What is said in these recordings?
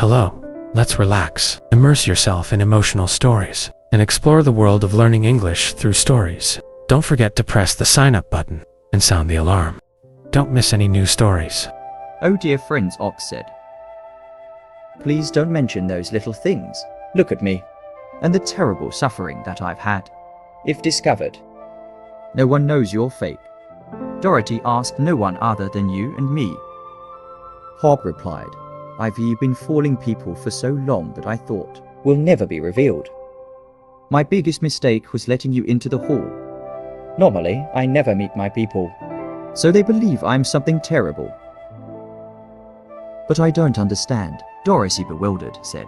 Hello. Let's relax, immerse yourself in emotional stories, and explore the world of learning English through stories. Don't forget to press the sign up button and sound the alarm. Don't miss any new stories. Oh dear friends, Ox said. Please don't mention those little things. Look at me, and the terrible suffering that I've had. If discovered, no one knows you're fake. Dorothy asked no one other than you and me. Hog replied, I've been fooling people for so long that I thought will never be revealed. My biggest mistake was letting you into the hall. Normally, I never meet my people, so they believe I'm something terrible. But I don't understand, Dorothy, bewildered, said.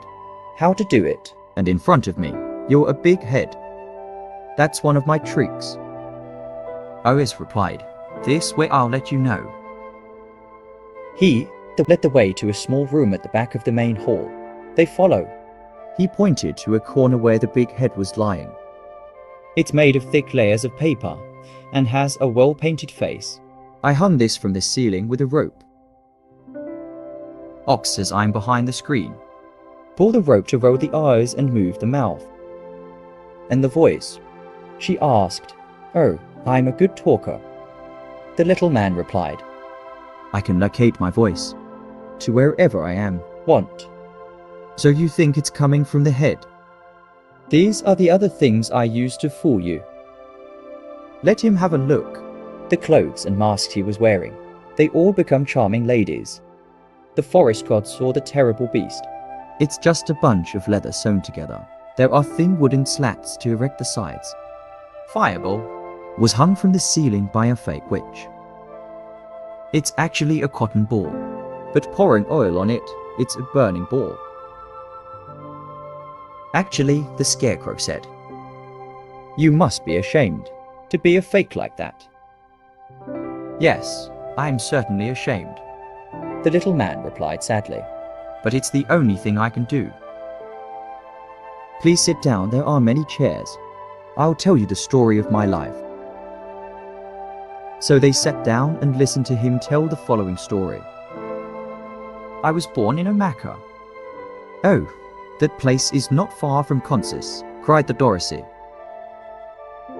How to do it? And in front of me, you're a big head. That's one of my tricks. OS replied, this way I'll let you know. He led the way to a small room at the back of the main hall. They follow. He pointed to a corner where the big head was lying. It's made of thick layers of paper and has a well-painted face. I hung this from the ceiling with a rope. Ox says I'm behind the screen. Pull the rope to roll the eyes and move the mouth. And the voice. She asked, Oh, I'm a good talker. The little man replied, I can locate my voice to wherever I want. So you think it's coming from the head? These are the other things I used to fool you. Let him have a look. The clothes and masks he was wearing, they all become charming ladies. The forest god saw the terrible beast. It's just a bunch of leather sewn together. There are thin wooden slats to erect the sides. Fireball was hung from the ceiling by a fake witch. It's actually a cotton ball, but pouring oil on it, it's a burning ball. Actually, the scarecrow said, You must be ashamed to be a fake like that. Yes, I'm certainly ashamed, the little man replied sadly, but it's the only thing I can do. Please sit down, there are many chairs. I'll tell you the story of my life. So they sat down and listened to him tell the following story. I was born in Omaka. Oh, that place is not far from Consis, cried the Dorothy.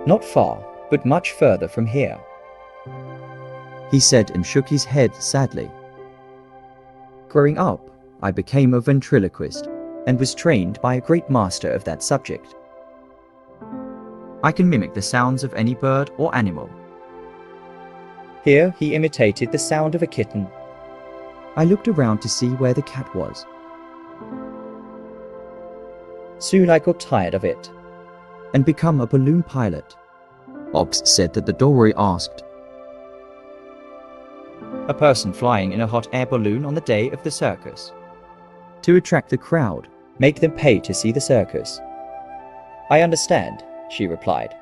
Not far, but much further from here, he said and shook his head sadly. Growing up, I became a ventriloquist and was trained by a great master of that subject. I can mimic the sounds of any bird or animal. Here he imitated the sound of a kitten. I looked around to see where the cat was. Soon I got tired of it and become a balloon pilot. Ox said that the doorway asked. A person flying in a hot air balloon on the day of the circus. To attract the crowd, make them pay to see the circus. I understand, she replied.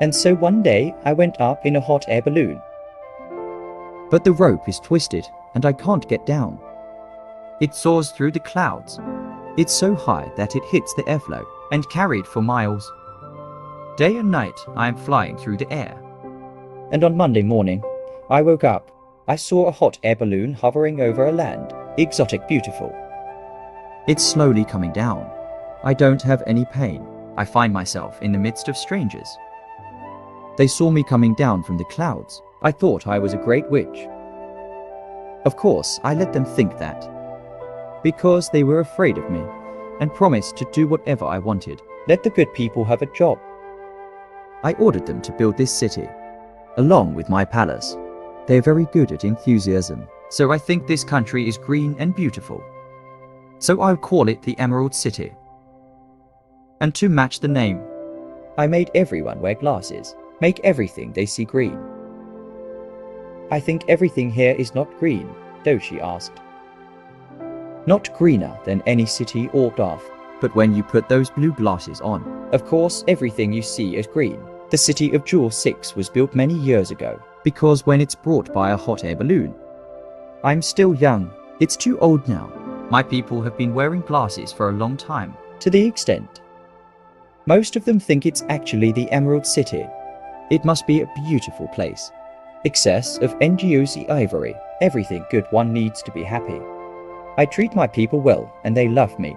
And so one day I went up in a hot air balloon. But the rope is twisted and I can't get down. It soars through the clouds. It's so high that it hits the airflow and carried for miles. Day and night I am flying through the air. And on Monday morning, I woke up. I saw a hot air balloon hovering over a land, exotic, beautiful. It's slowly coming down. I don't have any pain. I find myself in the midst of strangers. They saw me coming down from the clouds. I thought I was a great witch. Of course, I let them think that, because they were afraid of me and promised to do whatever I wanted. Let the good people have a job. I ordered them to build this city, along with my palace. They're very good at enthusiasm, so I think this country is green and beautiful. So I'll call it the Emerald City. And to match the name, I made everyone wear glasses, make everything they see green. I think everything here is not green, Doshi asked. Not greener than any city or Darth, but when you put those blue glasses on, of course everything you see is green. The city of Jewel 6 was built many years ago, because when it's brought by a hot air balloon. I'm still young, it's too old now. My people have been wearing glasses for a long time, to the extent most of them think it's actually the Emerald City. It must be a beautiful place. Excess of NGOC ivory, everything good, one needs to be happy. I treat my people well and they love me.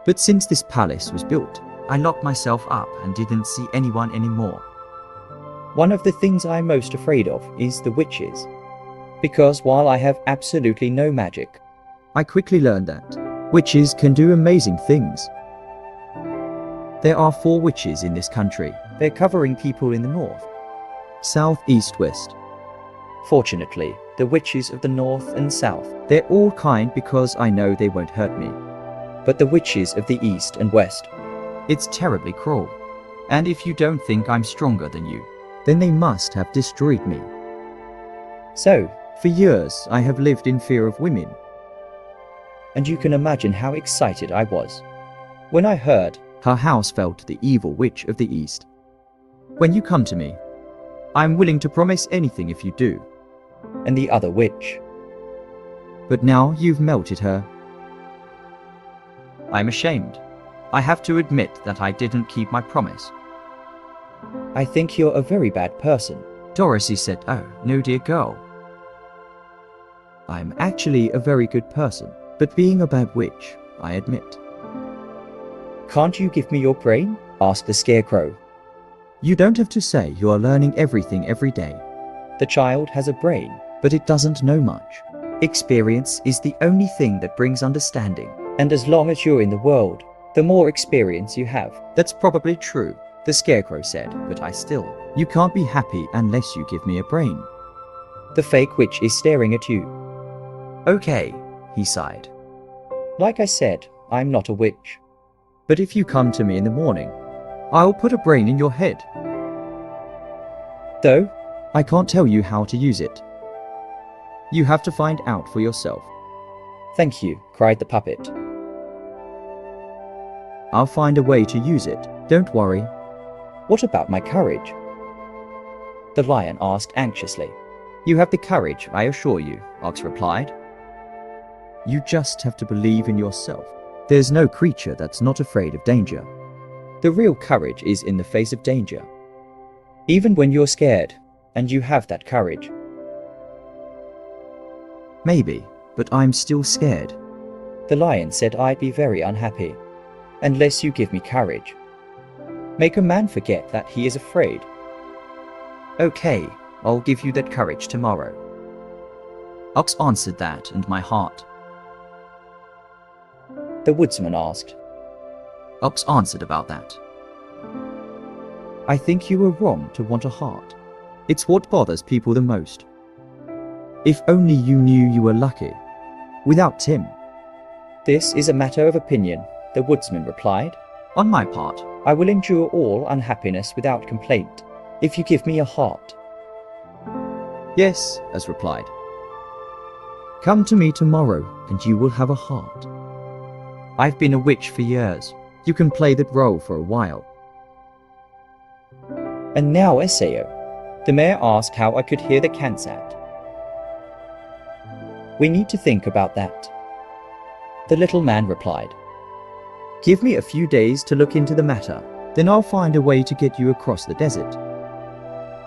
But since this palace was built, I locked myself up and didn't see anyone anymore. One of the things I'm most afraid of is the witches. Because while I have absolutely no magic, I quickly learned that witches can do amazing things. There are 4 witches in this country. They're covering people in the north, south, east, west. Fortunately, the witches of the north and south, they're all kind because I know they won't hurt me. But the witches of the east and west, it's terribly cruel. And if you don't think I'm stronger than you, then they must have destroyed me. So, for years I have lived in fear of women. And you can imagine how excited I was when I heard her house fell to the evil witch of the east. When you come to me, I'm willing to promise anything if you do. And the other witch. But now you've melted her. I'm ashamed. I have to admit that I didn't keep my promise. I think you're a very bad person. Dorothy said, "Oh, no dear girl. I'm actually a very good person, but being a bad witch, I admit." "Can't you give me your brain?" asked the Scarecrow. "You don't have to say you are learning everything every day. The child has a brain, but it doesn't know much. Experience is the only thing that brings understanding. And as long as you're in the world, the more experience you have." "That's probably true," the Scarecrow said, "but you can't be happy unless you give me a brain." The fake witch is staring at you. "Okay," he sighed. "Like I said, I'm not a witch. But if you come to me in the morning, I'll put a brain in your head. Though, I can't tell you how to use it. You have to find out for yourself." "Thank you," cried the puppet. "I'll find a way to use it, don't worry." "What about my courage?" the lion asked anxiously. "You have the courage, I assure you," Ox replied. "You just have to believe in yourself. There's no creature that's not afraid of danger. The real courage is in the face of danger. Even when you're scared, and you have that courage." "Maybe, but I'm still scared." The lion said, "I'd be very unhappy unless you give me courage. Make a man forget that he is afraid." "Okay, I'll give you that courage tomorrow." Ox answered that, and my heart. The woodsman asked. Ox answered about that. "I think you were wrong to want a heart. It's what bothers people the most. If only you knew you were lucky. Without Tim." "This is a matter of opinion," the woodsman replied. "On my part, I will endure all unhappiness without complaint, if you give me a heart." "Yes," as replied. "Come to me tomorrow, and you will have a heart. I've been a witch for years. You can play that role for a while." "And now, Esseo," the mayor asked how I could hear the Kansat. "We need to think about that," the little man replied. "Give me a few days to look into the matter, then I'll find a way to get you across the desert.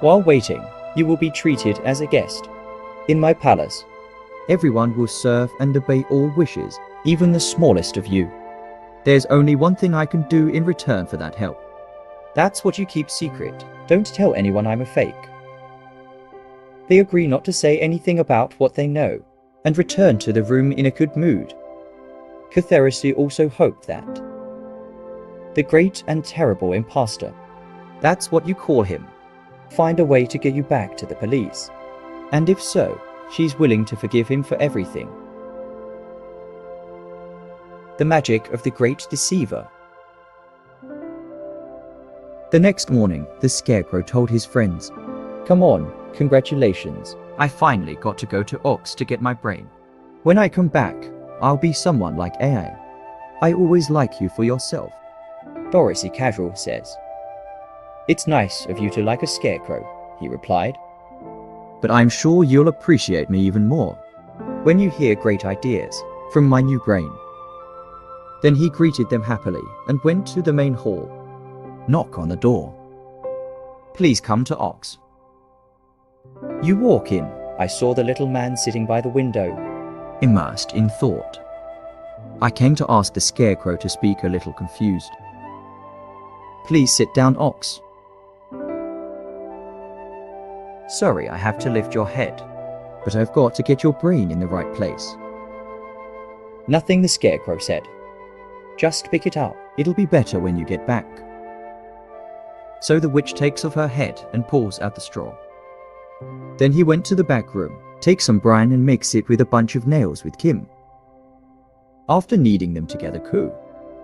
While waiting, you will be treated as a guest in my palace. Everyone will serve and obey all wishes, even the smallest of you. There's only one thing I can do in return for that help. That's what you keep secret. Don't tell anyone I'm a fake." They agree not to say anything about what they know, and return to the room in a good mood. Catharisi also hoped that the great and terrible imposter, that's what you call him, find a way to get you back to the police. And if so, she's willing to forgive him for everything. The magic of the great deceiver. The next morning, the Scarecrow told his friends, "Come on, congratulations. I finally got to go to Ox to get my brain. When I come back, I'll be someone like AI. I always like you for yourself." Dorothy Casual says, "It's nice of you to like a scarecrow," he replied. "But I'm sure you'll appreciate me even more when you hear great ideas from my new brain." Then he greeted them happily and went to the main hall. Knock on the door. "Please come to Ox." You walk in. I saw the little man sitting by the window. immersed in thought. I came to ask the Scarecrow to speak a little confused. Please sit down, Ox. Sorry, I have to lift your head, but I've got to get your brain in the right place. Nothing, the Scarecrow said. Just pick it up. It'll be better when you get back. So the witch takes off her head and pulls out the straw. Then he went to the back room, takes some brine and makes it with a bunch of nails with Kim. After kneading them together,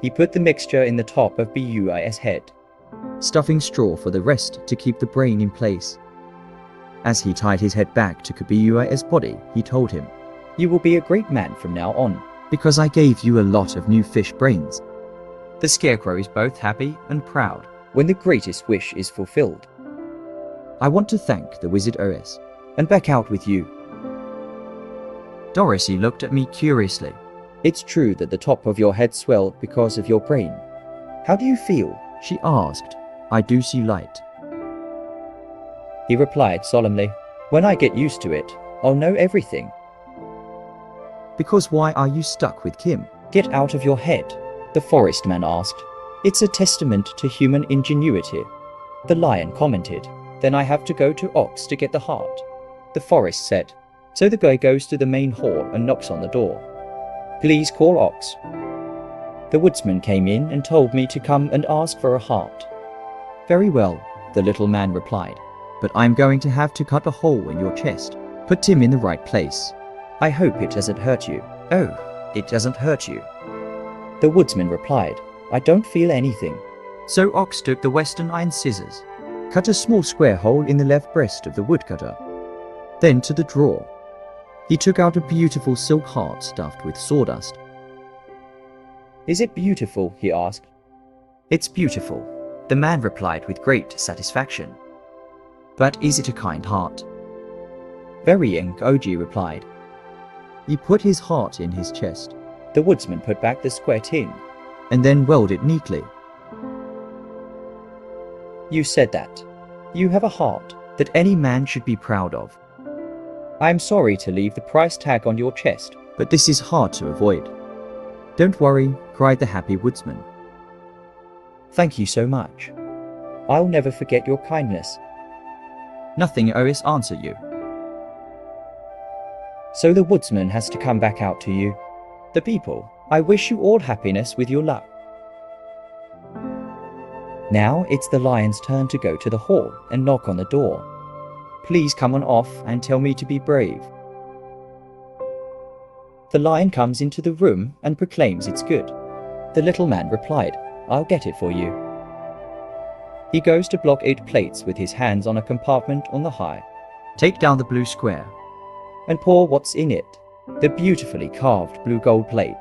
he put the mixture in the top of Bui's head, stuffing straw for the rest to keep the brain in place. As he tied his head back to Bui's body, he told him, "You will be a great man from now on, because I gave you a lot of new fish brains." The Scarecrow is both happy and proud when the greatest wish is fulfilled. I want to thank the Wizard OS and back out with you. Dorothy looked at me curiously. It's true that the top of your head swelled because of your brain. How do you feel? She asked. I do see light. He replied solemnly, when I get used to it, I'll know everything. Because why are you stuck with Kim? Get out of your head, the forest man asked. It's a testament to human ingenuity. The lion commented. Then I have to go to Ox to get the heart, the forest said. So the guy goes to the main hall and knocks on the door. Please call Ox. The woodsman came in and told me to come and ask for a heart. Very well, the little man replied, but I'm going to have to cut a hole in your chest. Put him in the right place. I hope it doesn't hurt you. Oh, it doesn't hurt you. The woodsman replied, I don't feel anything. So Ox took the western iron scissors, cut a small square hole in the left breast of the woodcutter. Then to the drawer, he took out a beautiful silk heart stuffed with sawdust. Is it beautiful? He asked. It's beautiful, the man replied with great satisfaction. But is it a kind heart? Very, Oji replied. He put his heart in his chest. The woodsman put back the square tin and then welded it neatly. You said that. You have a heart that any man should be proud of. I am sorry to leave the price tag on your chest, but this is hard to avoid. Don't worry, cried the happy woodsman. Thank you so much. I'll never forget your kindness. Nothing OS answered you. So the woodsman has to come back out to you. The people, I wish you all happiness with your luck. Now it's the lion's turn to go to the hall and knock on the door. Please come on off and tell me to be brave. The lion comes into the room and proclaims it's good. The little man replied, I'll get it for you. He goes to block 8 plates with his hands on a compartment on the high. Take down the blue square and pour what's in it, the beautifully carved blue gold plate.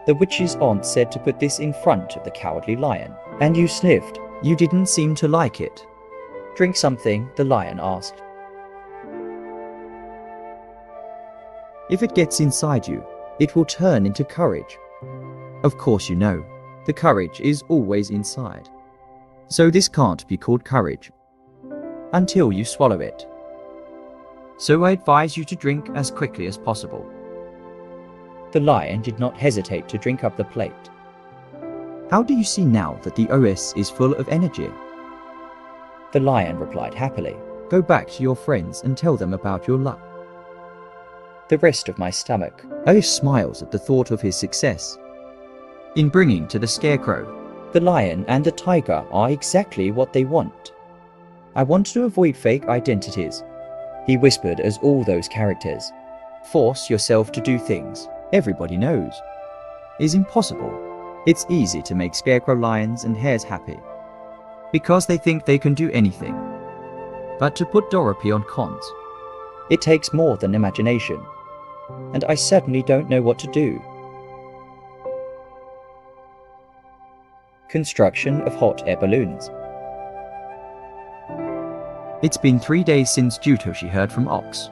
The witch's aunt said to put this in front of the cowardly lion, and you sniffed. You didn't seem to like it. Drink something, the lion asked. If it gets inside you, it will turn into courage. Of course you know, the courage is always inside. So this can't be called courage until you swallow it. So I advise you to drink as quickly as possible. The lion did not hesitate to drink up the plate. How do you see now that the OS is full of energy? The lion replied happily. Go back to your friends and tell them about your luck. The rest of my stomach. OS smiles at the thought of his success in bringing to the Scarecrow. The lion and the tiger are exactly what they want. I want to avoid fake identities, he whispered as all those characters. Force yourself to do things everybody knows is impossible. It's easy to make Scarecrow lions and hares happy because they think they can do anything. But to put Dorothy on cons, it takes more than imagination, and I certainly don't know what to do. Construction of hot air balloons. It's been 3 days since Jutoshi heard from Ox.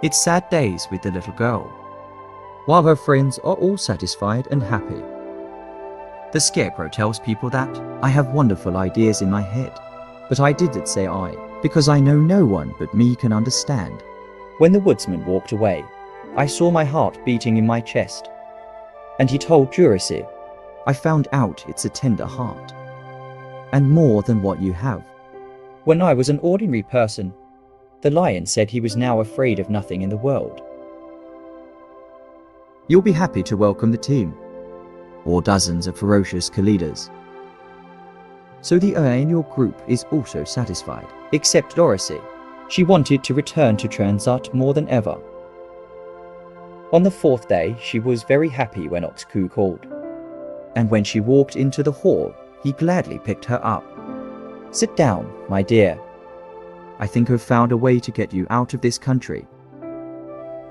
It's sad days with the little girl, while her friends are all satisfied and happy. The Scarecrow tells people that I have wonderful ideas in my head, but I didn't say I, because I know no one but me can understand. When the woodsman walked away, I saw my heart beating in my chest. And he told Dorothy, I found out it's a tender heart. And more than what you have. When I was an ordinary person, the lion said he was now afraid of nothing in the world. You'll be happy to welcome the team, or dozens of ferocious Kalidas. So the heir in your group is also satisfied, except Dorothy. She wanted to return to Transat more than ever. On the fourth day, she was very happy when Oxku called. And when she walked into the hall, he gladly picked her up. Sit down, my dear. I think I've found a way to get you out of this country.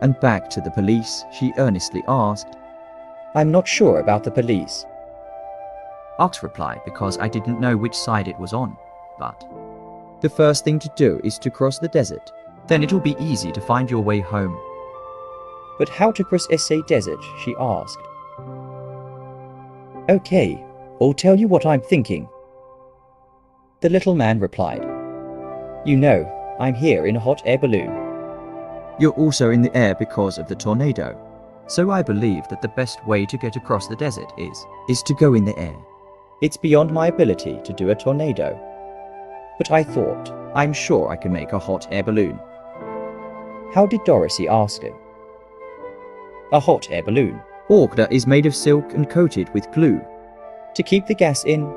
And back to the police, she earnestly asked. I'm not sure about the police. Ox replied, because I didn't know which side it was on, but the first thing to do is to cross the desert. Then it'll be easy to find your way home. But how to cross SA Desert, she asked. Okay, I'll tell you what I'm thinking. The little man replied. You know, I'm here in a hot air balloon. You're also in the air because of the tornado. So I believe that the best way to get across the desert is to go in the air. It's beyond my ability to do a tornado. But I thought, I'm sure I can make a hot air balloon. How did Dorothy ask him? A hot air balloon. Orkda is made of silk and coated with glue. To keep the gas in,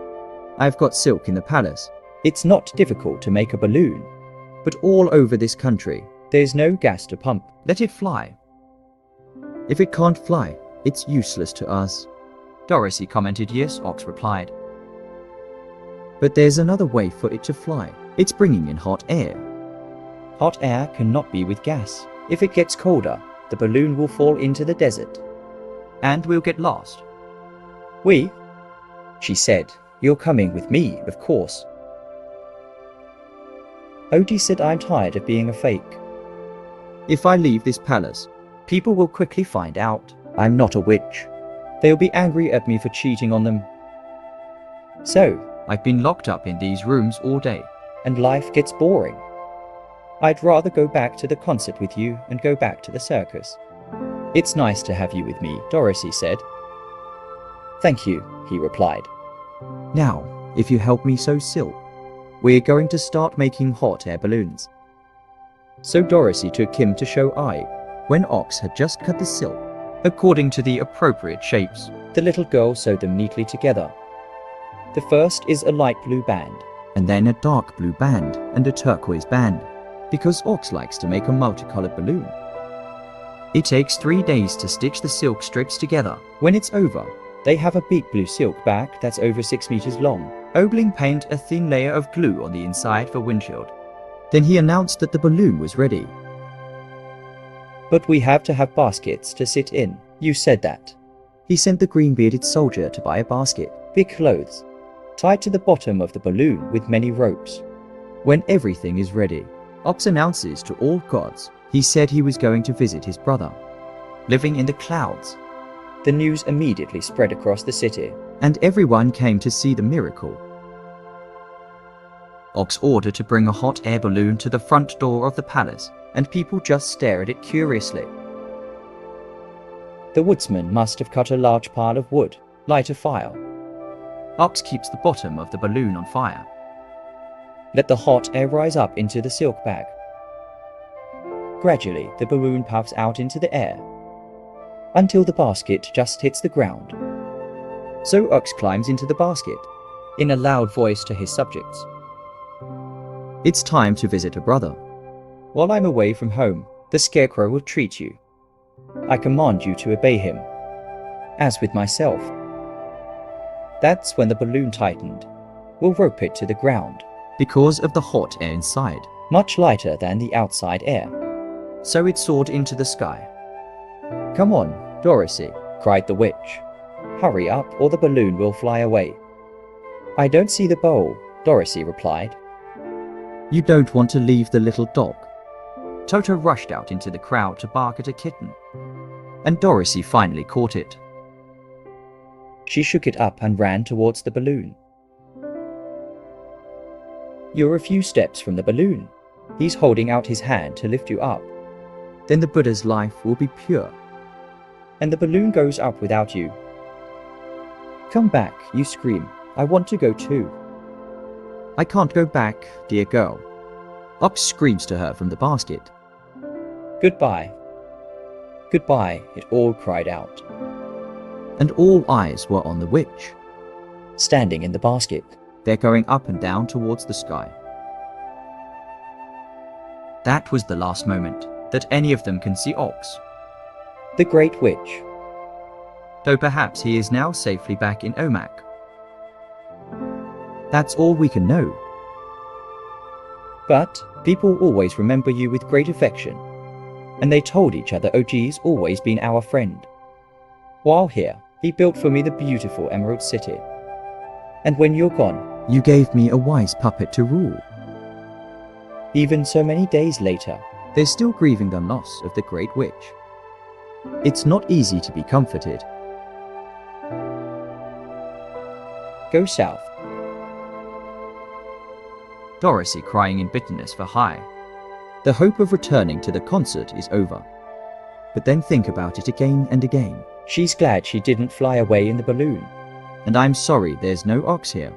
I've got silk in the palace. It's not difficult to make a balloon. But all over this country, there's no gas to pump. Let it fly. If it can't fly, it's useless to us. Dorothy commented. Yes, Ox replied. But there's another way for it to fly. It's bringing in hot air. Hot air cannot be with gas. If it gets colder, the balloon will fall into the desert. And we'll get lost. We? She said. You're coming with me, of course. Odie said I'm tired of being a fake. If I leave this palace, people will quickly find out I'm not a witch. They'll be angry at me for cheating on them. So, I've been locked up in these rooms all day, and life gets boring. I'd rather go back to the concert with you and go back to the circus. It's nice to have you with me, Dorothy said. Thank you, he replied. Now, if you help me sew silk, we're going to start making hot air balloons. So Dorothy took him to show eye, when Ox had just cut the silk, according to the appropriate shapes. The little girl sewed them neatly together. The first is a light blue band, and then a dark blue band and a turquoise band, because Ox likes to make a multicolored balloon. It takes 3 days to stitch the silk strips together. When it's over, they have a big blue silk bag that's over 6 meters long. Ogling paint a thin layer of glue on the inside for windshield. Then he announced that the balloon was ready. But we have to have baskets to sit in. You said that. He sent the green-bearded soldier to buy a basket, big clothes, tied to the bottom of the balloon with many ropes. When everything is ready, Ox announces to all gods he said he was going to visit his brother, living in the clouds. The news immediately spread across the city, and everyone came to see the miracle. Ox ordered to bring a hot air balloon to the front door of the palace, and people just stare at it curiously. The woodsman must have cut a large pile of wood, light a fire. Ox keeps the bottom of the balloon on fire. Let the hot air rise up into the silk bag. Gradually, the balloon puffs out into the air, until the basket just hits the ground. So Ox climbs into the basket, in a loud voice to his subjects. It's time to visit a brother. While I'm away from home, the scarecrow will treat you. I command you to obey him, as with myself. That's when the balloon tightened. We'll rope it to the ground, because of the hot air inside, much lighter than the outside air. So it soared into the sky. Come on, Dorothy, cried the witch. Hurry up or the balloon will fly away. I don't see the bowl, Dorothy replied. You don't want to leave the little dog. Toto rushed out into the crowd to bark at a kitten, and Dorothy finally caught it. She shook it up and ran towards the balloon. You're a few steps from the balloon. He's holding out his hand to lift you up. then the Buddha's life will be pure. And the balloon goes up without you. Come back, you scream. I want to go too. I can't go back, dear girl. Ox screams to her from the basket. Goodbye. Goodbye, it all cried out. And all eyes were on the witch, standing in the basket. They're going up and down towards the sky. That was the last moment that any of them can see Ox, the great witch. Though perhaps he is now safely back in Omak. That's all we can know. But people always remember you with great affection, and they told each other OG's always been our friend. While here, he built for me the beautiful Emerald City. And when you're gone, you gave me a wise puppet to rule. Even so many days later, they're still grieving the loss of the great witch. It's not easy to be comforted. Go south. Dorothy crying in bitterness for Hai. The hope of returning to the concert is over. But then think about it again and again. She's glad she didn't fly away in the balloon. And I'm sorry there's no Ox here.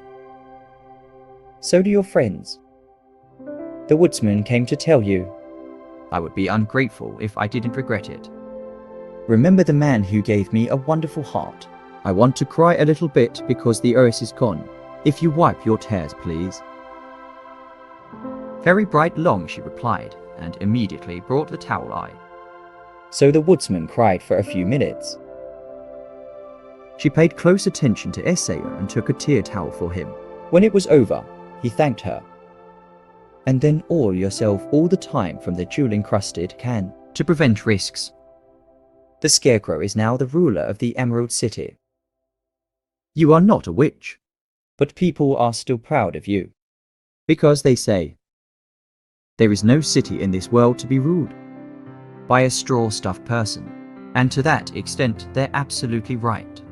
So do your friends. The woodsman came to tell you. I would be ungrateful if I didn't regret it. Remember the man who gave me a wonderful heart. I want to cry a little bit because the earth is gone. If you wipe your tears, please. Very bright long, she replied, and immediately brought the towel eye. So the woodsman cried for a few minutes. She paid close attention to Essayer and took a tear towel for him. When it was over, he thanked her. And then oil yourself all the time from the jewel-encrusted can to prevent risks. The Scarecrow is now the ruler of the Emerald City. You are not a witch, but people are still proud of you. Because they say, there is no city in this world to be ruled by a straw-stuffed person, and to that extent they're absolutely right.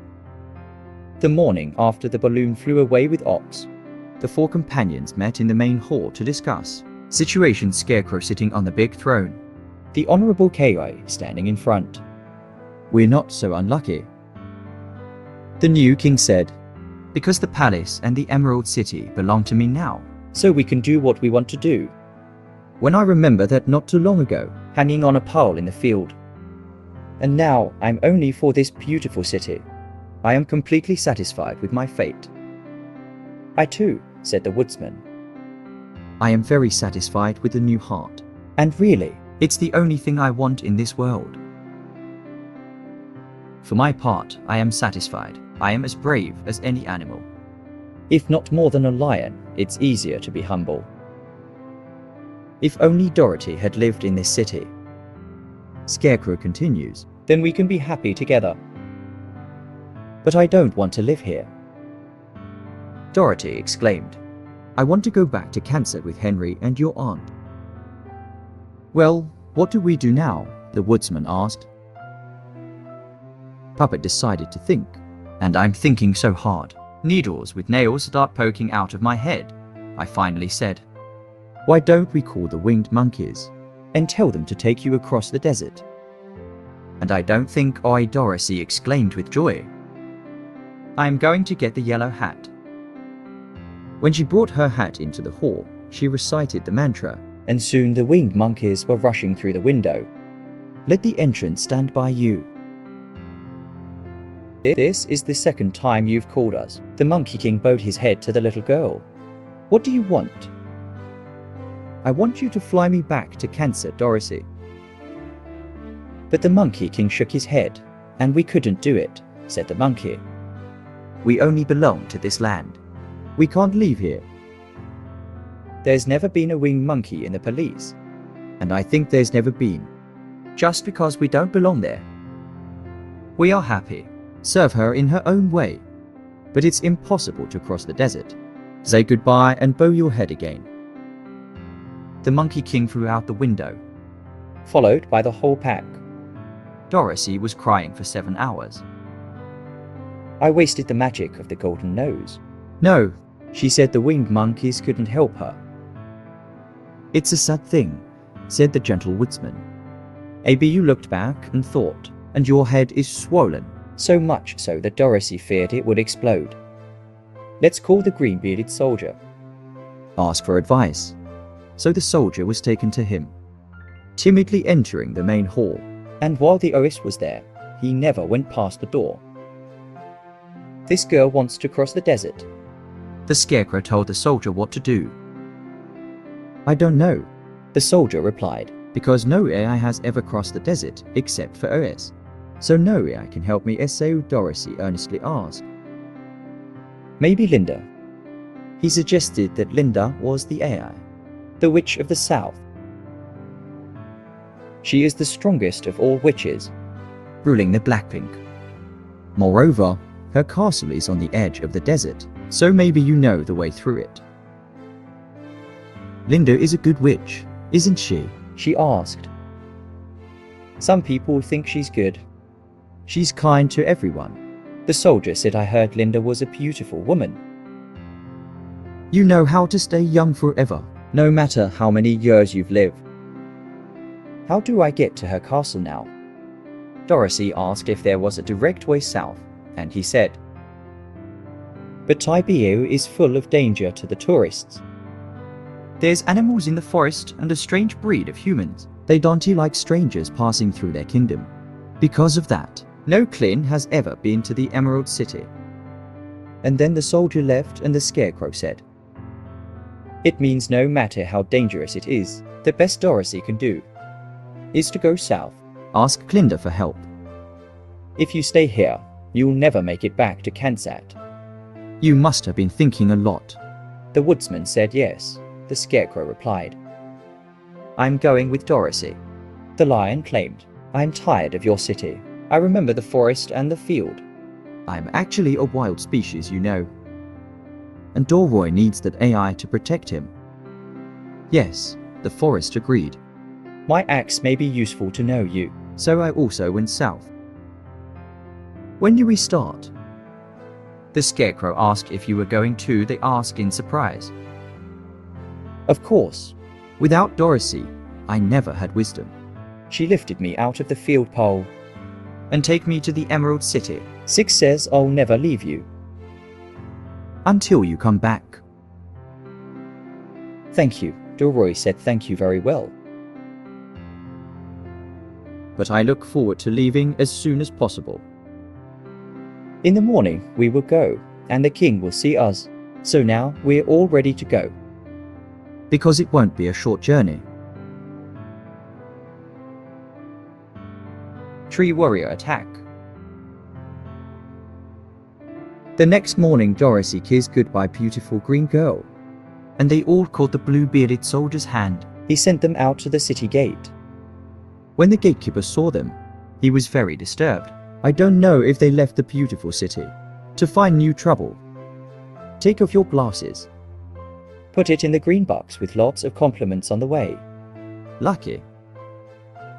The morning after the balloon flew away with Ox, the four companions met in the main hall to discuss situation. Scarecrow sitting on the big throne, the Honorable Kai standing in front. We're not so unlucky. The new king said, because the palace and the Emerald City belong to me now, so we can do what we want to do. When I remember that not too long ago, hanging on a pole in the field. And now I'm only for this beautiful city. I am completely satisfied with my fate. I too, said the woodsman. I am very satisfied with the new heart. And really, it's the only thing I want in this world. For my part, I am satisfied. I am as brave as any animal. If not more than a lion, it's easier to be humble. If only Dorothy had lived in this city. Scarecrow continues, then we can be happy together. But I don't want to live here. Dorothy exclaimed, I want to go back to Cancer with Henry and your aunt. Well, what do we do now? The woodsman asked. Puppet decided to think, and I'm thinking so hard. Needles with nails start poking out of my head. I finally said, why don't we call the winged monkeys and tell them to take you across the desert? And I don't think Dorothy exclaimed with joy. I am going to get the yellow hat. When she brought her hat into the hall, she recited the mantra, and soon the winged monkeys were rushing through the window. Let the entrance stand by you. This is the second time you've called us. The Monkey King bowed his head to the little girl. What do you want? I want you to fly me back to Cancer, Dorothy. But the Monkey King shook his head, and we couldn't do it, said the monkey. We only belong to this land. We can't leave here. There's never been a winged monkey in the police, and I think there's never been. Just because we don't belong there. We are happy. Serve her in her own way. But it's impossible to cross the desert. Say goodbye and bow your head again. The Monkey King flew out the window, followed by the whole pack. Dorothy was crying for 7 hours. I wasted the magic of the golden nose. No, she said the winged monkeys couldn't help her. It's a sad thing, said the gentle woodsman. ABU looked back and thought, and your head is swollen, so much so that Dorothy feared it would explode. Let's call the green-bearded soldier. Ask for advice. So the soldier was taken to him, timidly entering the main hall, and while the OS was there, he never went past the door. This girl wants to cross the desert. The Scarecrow told the soldier what to do. I don't know, the soldier replied, because no AI has ever crossed the desert except for OS. So no AI can help me, so Dorothy earnestly asked. Maybe Linda. He suggested that Linda was the AI, the witch of the south. She is the strongest of all witches, ruling the Blackpink. Moreover, her castle is on the edge of the desert, so maybe you know the way through it. Linda is a good witch, isn't she? She asked. Some people think she's good. She's kind to everyone. The soldier said. I heard Linda was a beautiful woman. You know how to stay young forever, no matter how many years you've lived. How do I get to her castle now? Dorothy asked if there was a direct way south, and he said, but Tibio is full of danger to the tourists. There's animals in the forest and a strange breed of humans. They don't like strangers passing through their kingdom. Because of that, no Clin has ever been to the Emerald City. And then the soldier left and the Scarecrow said, it means no matter how dangerous it is, the best Dorothy can do is to go south. Ask Glinda for help. If you stay here, you'll never make it back to Kansat. You must have been thinking a lot. The woodsman said yes. The Scarecrow replied, I'm going with Dorothy. The lion claimed, I'm tired of your city. I remember the forest and the field. I'm actually a wild species, you know. And Dorroy needs that AI to protect him. Yes, the forest agreed. My axe may be useful to know you, so I also went south. When do we start? The Scarecrow asked if you were going to. They asked in surprise. Of course. Without Dorothy, I never had wisdom. She lifted me out of the field pole and take me to the Emerald City. Six says I'll never leave you. Until you come back. Thank you. Dorroy said thank you very well. But I look forward to leaving as soon as possible. In the morning we will go, and the king will see us. So now we're all ready to go. Because it won't be a short journey. Tree Warrior attack. The next morning Dorothy kissed goodbye beautiful green girl, and they all caught the blue-bearded soldier's hand. He sent them out to the city gate. When the gatekeeper saw them, he was very disturbed. I don't know if they left the beautiful city to find new trouble. Take off your glasses. Put it in the green box with lots of compliments on the way. Lucky.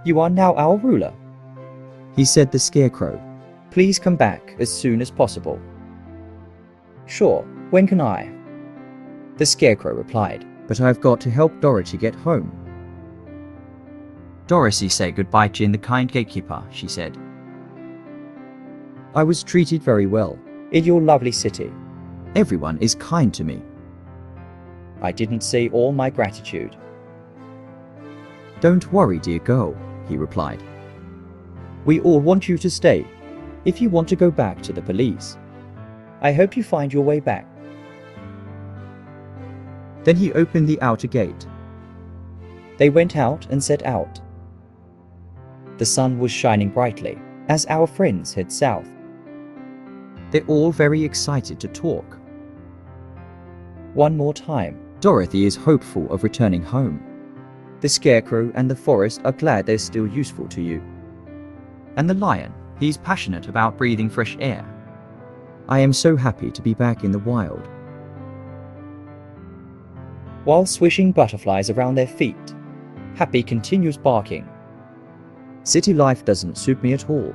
You are now our ruler. He said the Scarecrow. Please come back as soon as possible. Sure, when can I? The Scarecrow replied, but I've got to help Dorothy get home. Dorothy said goodbye to the kind gatekeeper, she said. I was treated very well in your lovely city. Everyone is kind to me. I didn't say all my gratitude. Don't worry, dear girl, he replied. We all want you to stay, if you want to go back to the police. I hope you find your way back. Then he opened the outer gate. They went out and set out. The sun was shining brightly as our friends head south. They're all very excited to talk. One more time, Dorothy is hopeful of returning home. The Scarecrow and the forest are glad they're still useful to you. And the lion, he's passionate about breathing fresh air. I am so happy to be back in the wild. While swishing butterflies around their feet, Happy continues barking. City life doesn't suit me at all,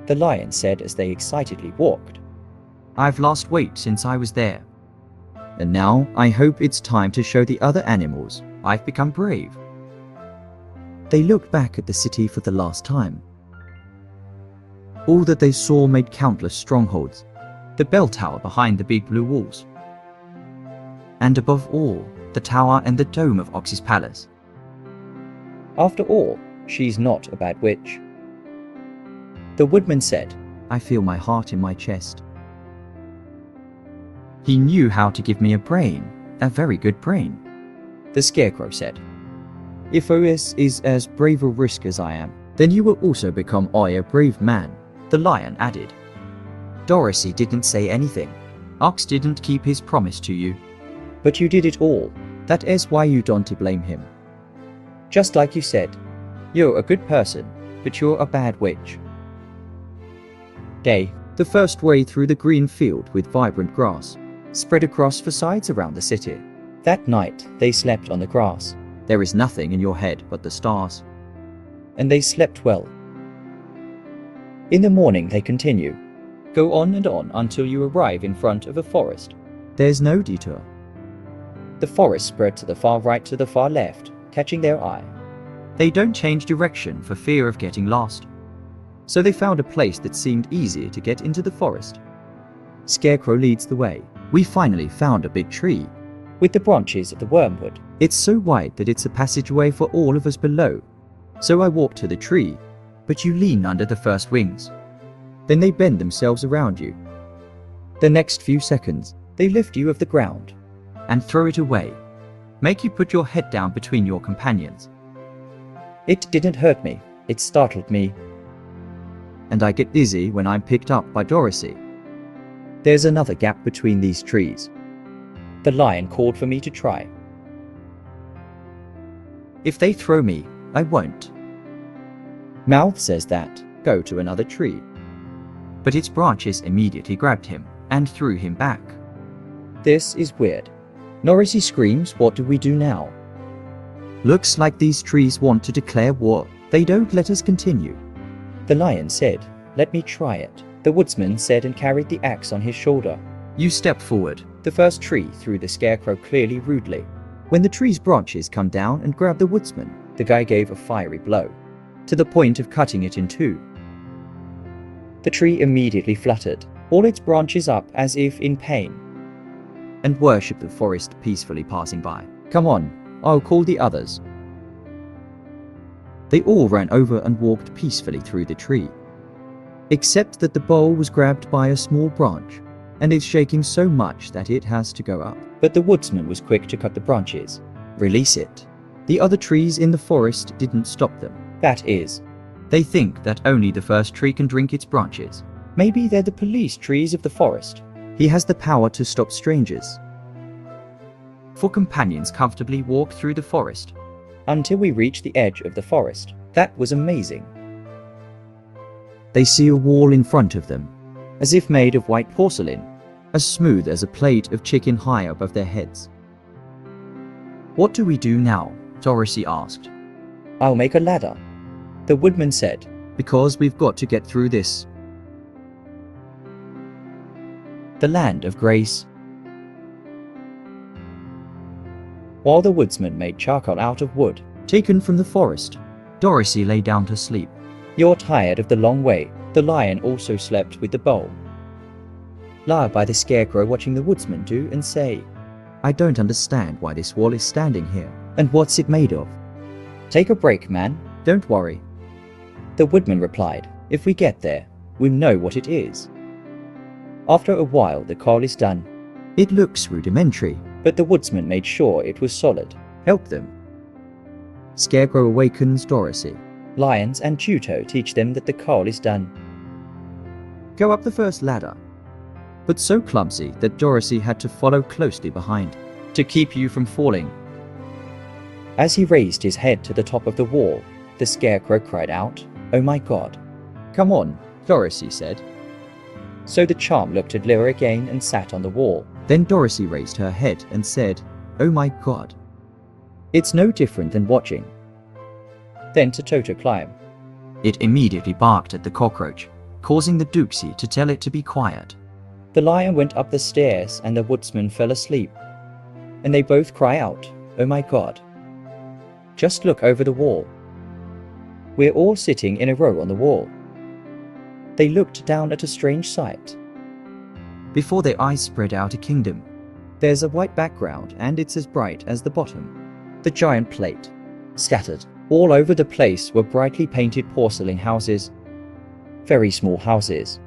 the lion said as they excitedly walked. I've lost weight since I was there. And now I hope it's time to show the other animals I've become brave. They looked back at the city for the last time. All that they saw made countless strongholds, the bell tower behind the big blue walls, and above all, the tower and the dome of Oxy's palace. After all, she's not a bad witch. The woodman said, I feel my heart in my chest. He knew how to give me a brain, a very good brain. The scarecrow said, if Ois is as brave a risk as I am, then you will also become a brave man, the lion added. Dorothy didn't say anything. Ox didn't keep his promise to you. But you did it all. That is why you don't blame him. Just like you said, you're a good person, but you're a bad witch. Day, the first way through the green field with vibrant grass, spread across facades around the city. That night, they slept on the grass. There is nothing in your head but the stars. And they slept well. In the morning, they continue. Go on and on until you arrive in front of a forest. There's no detour. The forest spread to the far right to the far left, catching their eye. They don't change direction for fear of getting lost. So they found a place that seemed easier to get into the forest. Scarecrow leads the way. We finally found a big tree with the branches of the wormwood. It's so wide that it's a passageway for all of us below. So I walk to the tree, but you lean under the first wings. Then they bend themselves around you. The next few seconds, they lift you off the ground and throw it away, make you put your head down between your companions. It didn't hurt me, it startled me. And I get dizzy when I'm picked up by Dorothy. There's another gap between these trees. The lion called for me to try. If they throw me, I won't. Mouth says that, go to another tree. But its branches immediately grabbed him and threw him back. This is weird. Norrisy screams, what do we do now? Looks like these trees want to declare war. They don't let us continue. The lion said, let me try it. The woodsman said and carried the axe on his shoulder. You step forward. The first tree threw the scarecrow clearly rudely. When the tree's branches come down and grab the woodsman, the guy gave a fiery blow, to the point of cutting it in two. The tree immediately fluttered, all its branches up as if in pain, and worshipped the forest peacefully passing by. Come on, I'll call the others. They all ran over and walked peacefully through the tree, except that the bowl was grabbed by a small branch and is shaking so much that it has to go up. But the woodsman was quick to cut the branches. Release it. The other trees in the forest didn't stop them. That is, they think that only the first tree can drink its branches. Maybe they're the police trees of the forest. He has the power to stop strangers. For companions comfortably walk through the forest until we reach the edge of the forest. That was amazing. They see a wall in front of them, as if made of white porcelain, as smooth as a plate of chicken high above their heads. What do we do now? Dorothy asked. I'll make a ladder, the woodman said, because we've got to get through this. The land of grace. While the woodsman made charcoal out of wood, taken from the forest, Dorothy lay down to sleep. You're tired of the long way. The lion also slept with the bowl. Lie by the scarecrow watching the woodsman do and say, I don't understand why this wall is standing here, and what's it made of? Take a break, man. Don't worry. The woodman replied, if we get there, we'll know what it is. After a while, the coal is done. It looks rudimentary, but the woodsman made sure it was solid. Help them. Scarecrow awakens Dorothy. Lions and Tuto teach them that the coal is done. Go up the first ladder, but so clumsy that Dorothy had to follow closely behind to keep you from falling. As he raised his head to the top of the wall, the scarecrow cried out, oh my God. Come on, Dorothy said. So the charm looked at Lyra again and sat on the wall. Then Dorothy raised her head and said, oh my God. It's no different than watching. Then to Toto climb. It immediately barked at the cockroach, causing the Dukesy to tell it to be quiet. The lion went up the stairs and the woodsman fell asleep. And they both cry out, oh my God. Just look over the wall. We're all sitting in a row on the wall. They looked down at a strange sight. Before their eyes spread out a kingdom. There's a white background and it's as bright as the bottom. The giant plate. Scattered all over the place were brightly painted porcelain houses. Very small houses.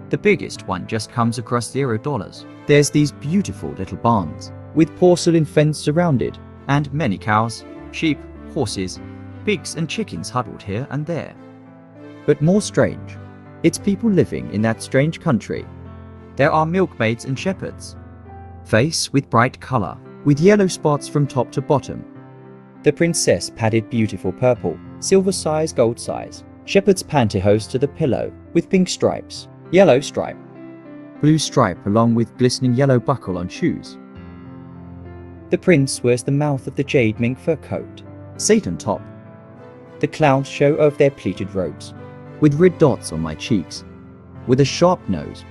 The biggest one just comes across $0. There's these beautiful little barns with porcelain fence surrounded and many cows, sheep, horses, pigs and chickens huddled here and there. But more strange, it's people living in that strange country. There are milkmaids and shepherds. Face with bright color, with yellow spots from top to bottom. The princess padded beautiful purple, silver size, gold size. Shepherd's pantyhose to the pillow, with pink stripes, yellow stripe, blue stripe along with glistening yellow buckle on shoes. The prince wears the mouth of the jade mink fur coat, Satan top. The clowns show off their pleated robes, with red dots on my cheeks, with a sharp nose.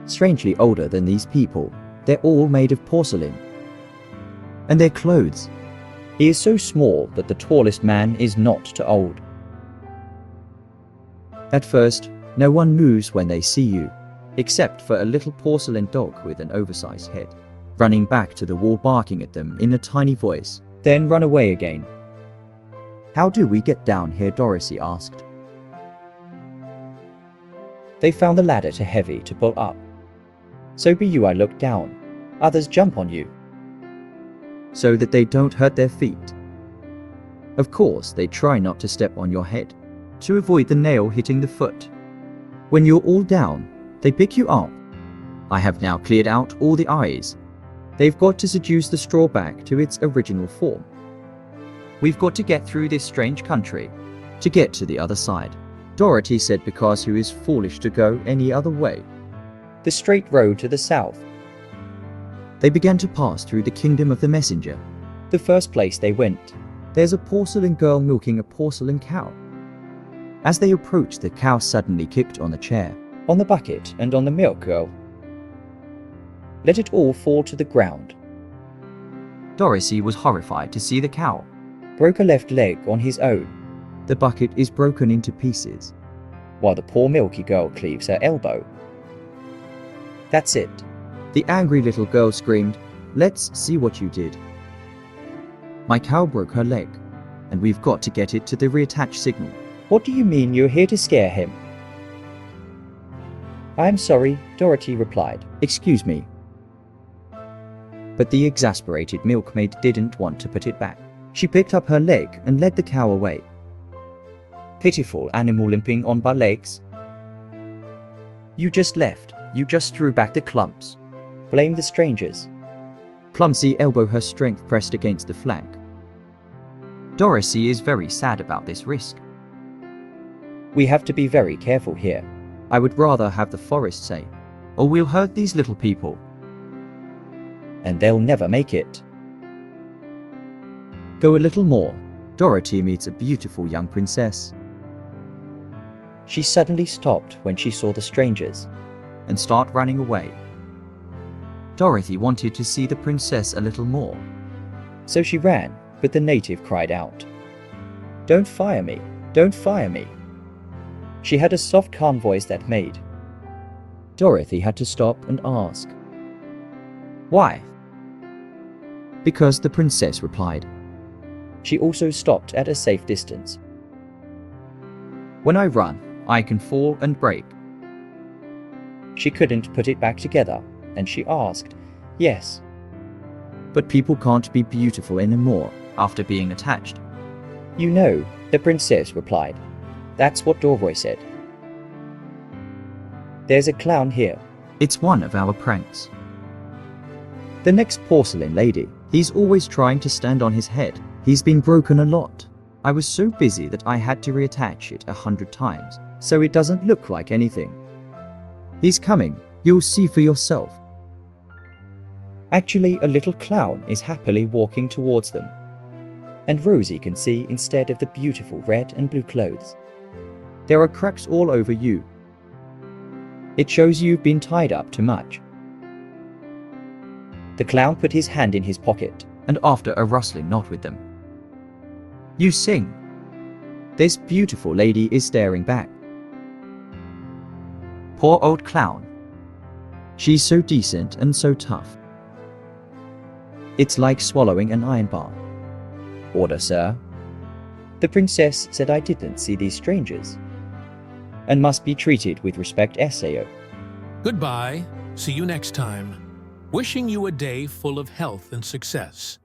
Strangely older than these people, they're all made of porcelain. And their clothes. He is so small that the tallest man is not too old. At first, no one moves when they see you, except for a little porcelain dog with an oversized head, running back to the wall barking at them in a tiny voice, then run away again. How do we get down here? Dorothy asked. They found the ladder too heavy to pull up. So be you, I look down. Others jump on you, so that they don't hurt their feet. Of course, they try not to step on your head, to avoid the nail hitting the foot. When you're all down, they pick you up. I have now cleared out all the eyes. They've got to seduce the straw back to its original form. We've got to get through this strange country to get to the other side, Dorothy said, because he is foolish to go any other way. The straight road to the south. They began to pass through the kingdom of the messenger. The first place they went, there's a porcelain girl milking a porcelain cow. As they approached, the cow suddenly kicked on the chair, on the bucket, and on the milk girl. Let it all fall to the ground. Dorothy was horrified to see the cow broke a left leg on his own. The bucket is broken into pieces, while the poor milky girl cleaves her elbow. That's it. The angry little girl screamed, "Let's see what you did. My cow broke her leg, and we've got to get it to the reattach signal." What do you mean you're here to scare him? I'm sorry, Dorothy replied. Excuse me. But the exasperated milkmaid didn't want to put it back. She picked up her leg and led the cow away. Pitiful animal limping on by legs. You just left. You just threw back the clumps. Blame the strangers. Clumsy elbow, her strength pressed against the flank. Dorothy is very sad about this risk. We have to be very careful here. I would rather have the forest say, or we'll hurt these little people. And they'll never make it. Go a little more. Dorothy meets a beautiful young princess. She suddenly stopped when she saw the strangers and started running away. Dorothy wanted to see the princess a little more, so she ran, but the native cried out, "Don't fire me! Don't fire me!" She had a soft, calm voice that made Dorothy had to stop and ask, "Why?" Because the princess replied. She also stopped at a safe distance. When I run, I can fall and break. She couldn't put it back together, and she asked, "Yes, but people can't be beautiful anymore after being attached." You know, the princess replied. That's what Dorothy said. There's a clown here. It's one of our pranks. The next porcelain lady. He's always trying to stand on his head. He's been broken a lot. I was so busy that I had to reattach it 100 times, so it doesn't look like anything. He's coming. You'll see for yourself. Actually, a little clown is happily walking towards them, and Rosie can see instead of the beautiful red and blue clothes. There are cracks all over you. It shows you've been tied up too much. The clown put his hand in his pocket, and after a rustling knot with them, "You sing." This beautiful lady is staring back. Poor old clown. She's so decent and so tough. It's like swallowing an iron bar. Order, sir. The princess said I didn't see these strangers and must be treated with respect, Sao. Goodbye. See you next time. Wishing you a day full of health and success.